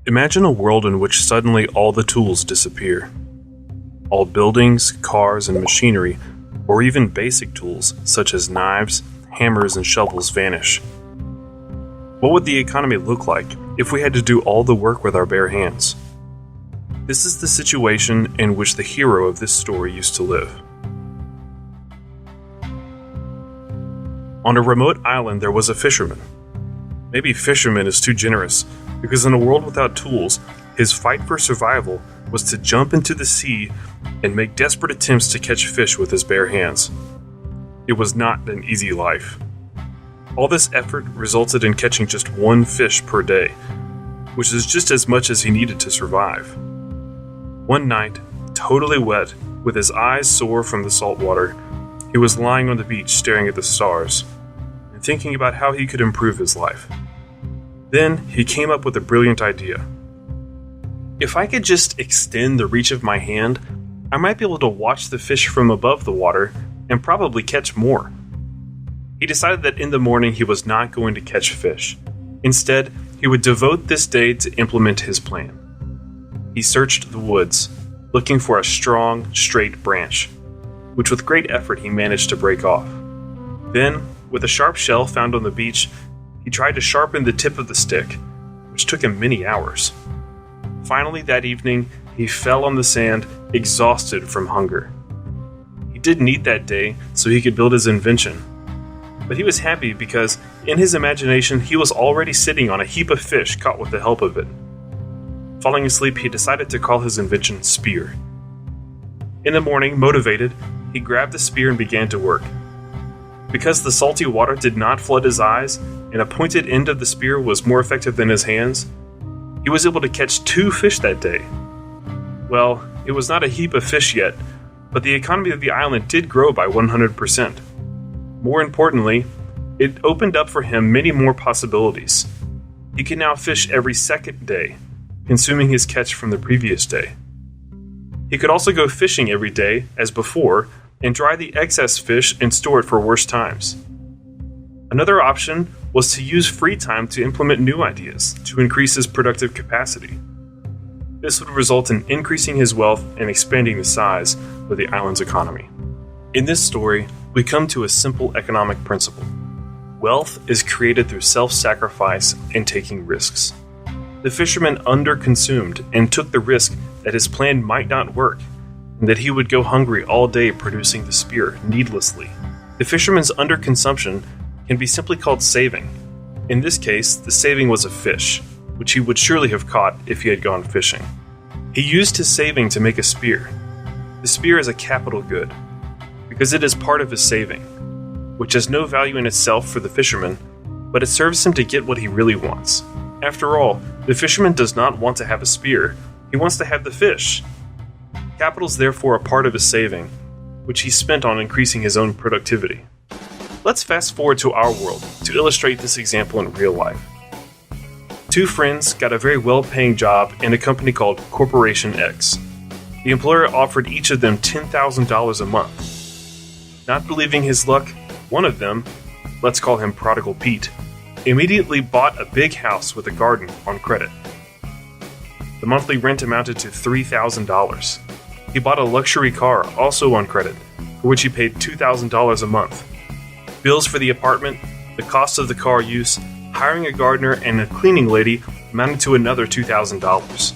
Imagine a world in which suddenly all the tools disappear. All buildings, cars, and machinery, or even basic tools such as knives, hammers, and shovels vanish. What would the economy look like if we had to do all the work with our bare hands? This is the situation in which the hero of this story used to live. On a remote island there was a fisherman. Maybe fisherman is too generous, because in a world without tools, his fight for survival was to jump into the sea and make desperate attempts to catch fish with his bare hands. It was not an easy life. All this effort resulted in catching just one fish per day, which is just as much as he needed to survive. One night, totally wet, with his eyes sore from the salt water, he was lying on the beach staring at the stars and thinking about how he could improve his life. Then he came up with a brilliant idea. If I could just extend the reach of my hand, I might be able to watch the fish from above the water and probably catch more. He decided that in the morning he was not going to catch fish. Instead, he would devote this day to implement his plan. He searched the woods, looking for a strong, straight branch, which with great effort he managed to break off. Then, with a sharp shell found on the beach, he tried to sharpen the tip of the stick, which took him many hours. Finally, that evening, he fell on the sand, exhausted from hunger. He didn't eat that day, so he could build his invention. But he was happy because, in his imagination, he was already sitting on a heap of fish caught with the help of it. Falling asleep, he decided to call his invention Spear. In the morning, motivated, he grabbed the spear and began to work. Because the salty water did not flood his eyes, and a pointed end of the spear was more effective than his hands, he was able to catch 2 fish that day. Well, it was not a heap of fish yet, but the economy of the island did grow by 100%. More importantly, it opened up for him many more possibilities. He could now fish every second day, consuming his catch from the previous day. He could also go fishing every day, as before, and dry the excess fish and store it for worse times. Another option was to use free time to implement new ideas to increase his productive capacity. This would result in increasing his wealth and expanding the size of the island's economy. In this story, we come to a simple economic principle. Wealth is created through self-sacrifice and taking risks. The fisherman underconsumed and took the risk that his plan might not work, and that he would go hungry all day producing the spear needlessly. The fisherman's underconsumption can be simply called saving. In this case, the saving was a fish, which he would surely have caught if he had gone fishing. He used his saving to make a spear. The spear is a capital good, because it is part of his saving, which has no value in itself for the fisherman, but it serves him to get what he really wants. After all, the fisherman does not want to have a spear, he wants to have the fish. Capital is therefore a part of his saving, which he spent on increasing his own productivity. Let's fast forward to our world to illustrate this example in real life. 2 friends got a very well-paying job in a company called Corporation X. The employer offered each of them $10,000 a month. Not believing his luck, one of them, let's call him Prodigal Pete, immediately bought a big house with a garden on credit. The monthly rent amounted to $3,000. He bought a luxury car, also on credit, for which he paid $2,000 a month. Bills for the apartment, the cost of the car use, hiring a gardener, and a cleaning lady amounted to another $2,000.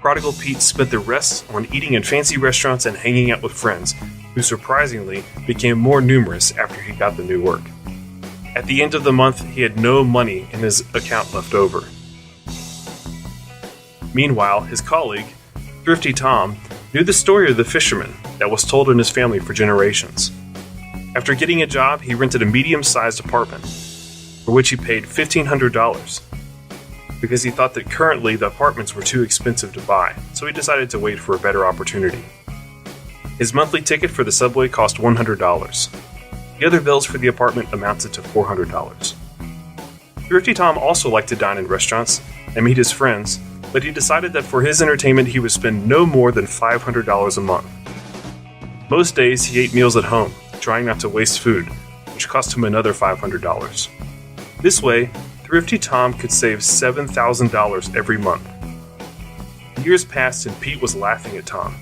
Prodigal Pete spent the rest on eating in fancy restaurants and hanging out with friends, who surprisingly became more numerous after he got the new work. At the end of the month, he had no money in his account left over. Meanwhile, his colleague, Thrifty Tom, knew the story of the fisherman that was told in his family for generations. After getting a job, he rented a medium-sized apartment, for which he paid $1,500, because he thought that currently the apartments were too expensive to buy, so he decided to wait for a better opportunity. His monthly ticket for the subway cost $100. The other bills for the apartment amounted to $400. Thrifty Tom also liked to dine in restaurants and meet his friends, but he decided that for his entertainment he would spend no more than $500 a month. Most days he ate meals at home, trying not to waste food, which cost him another $500. This way, Thrifty Tom could save $7,000 every month. Years passed and Pete was laughing at Tom.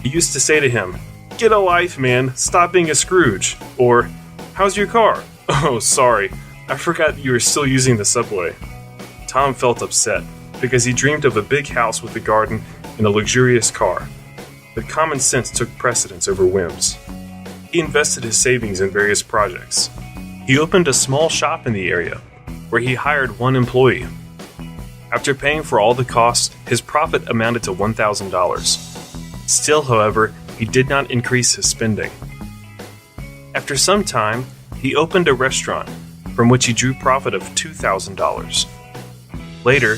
He used to say to him, "Get a life, man. Stop being a Scrooge." Or, "How's your car?" "Oh, sorry. I forgot you were still using the subway." Tom felt upset because he dreamed of a big house with a garden and a luxurious car. But common sense took precedence over whims. He invested his savings in various projects. He opened a small shop in the area, where he hired one employee. After paying for all the costs, his profit amounted to $1,000. Still, however, he did not increase his spending. After some time, he opened a restaurant, from which he drew profit of $2,000. Later,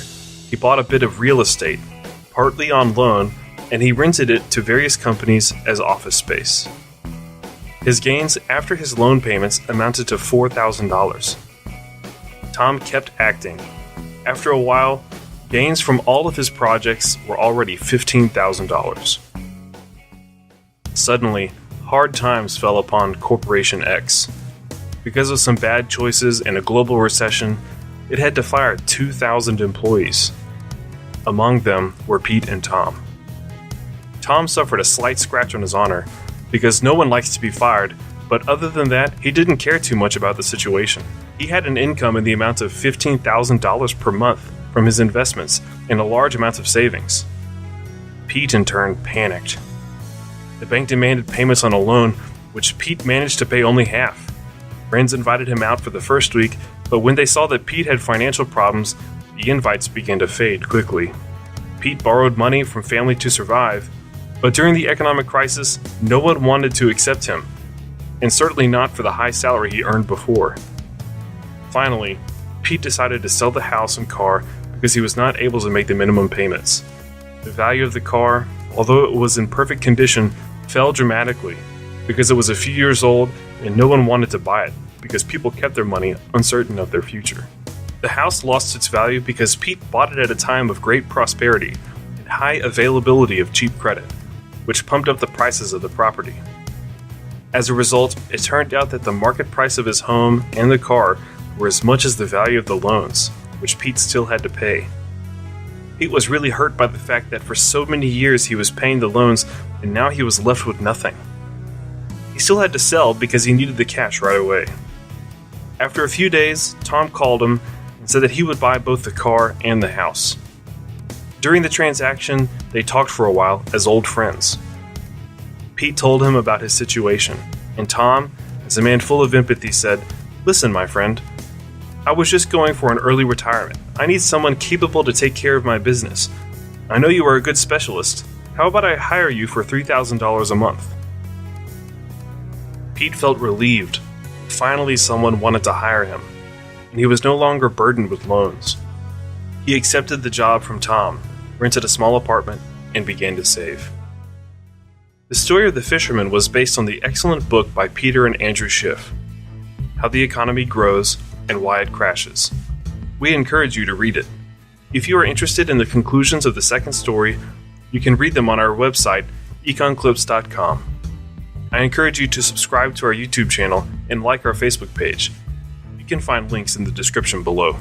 he bought a bit of real estate, partly on loan, and he rented it to various companies as office space. His gains after his loan payments amounted to $4,000. Tom kept acting. After a while, gains from all of his projects were already $15,000. Suddenly, hard times fell upon Corporation X. Because of some bad choices and a global recession, it had to fire 2,000 employees. Among them were Pete and Tom. Tom suffered a slight scratch on his honor, because no one likes to be fired, but other than that, he didn't care too much about the situation. He had an income in the amount of $15,000 per month from his investments and a large amount of savings. Pete, in turn, panicked. The bank demanded payments on a loan, which Pete managed to pay only half. Friends invited him out for the first week, but when they saw that Pete had financial problems, the invites began to fade quickly. Pete borrowed money from family to survive, but during the economic crisis, no one wanted to accept him, and certainly not for the high salary he earned before. Finally, Pete decided to sell the house and car because he was not able to make the minimum payments. The value of the car, although it was in perfect condition, fell dramatically because it was a few years old and no one wanted to buy it because people kept their money uncertain of their future. The house lost its value because Pete bought it at a time of great prosperity and high availability of cheap credit, which pumped up the prices of the property. As a result, it turned out that the market price of his home and the car were as much as the value of the loans, which Pete still had to pay. Pete was really hurt by the fact that for so many years he was paying the loans and now he was left with nothing. He still had to sell because he needed the cash right away. After a few days, Tom called him and said that he would buy both the car and the house. During the transaction, they talked for a while as old friends. Pete told him about his situation, and Tom, as a man full of empathy, said, "Listen, my friend, I was just going for an early retirement. I need someone capable to take care of my business. I know you are a good specialist. How about I hire you for $3,000 a month?" Pete felt relieved. Finally, someone wanted to hire him, and he was no longer burdened with loans. He accepted the job from Tom, rented a small apartment, and began to save. The story of the fisherman was based on the excellent book by Peter and Andrew Schiff, How the Economy Grows and Why It Crashes. We encourage you to read it. If you are interested in the conclusions of the second story, you can read them on our website, econclips.com. I encourage you to subscribe to our YouTube channel and like our Facebook page. You can find links in the description below.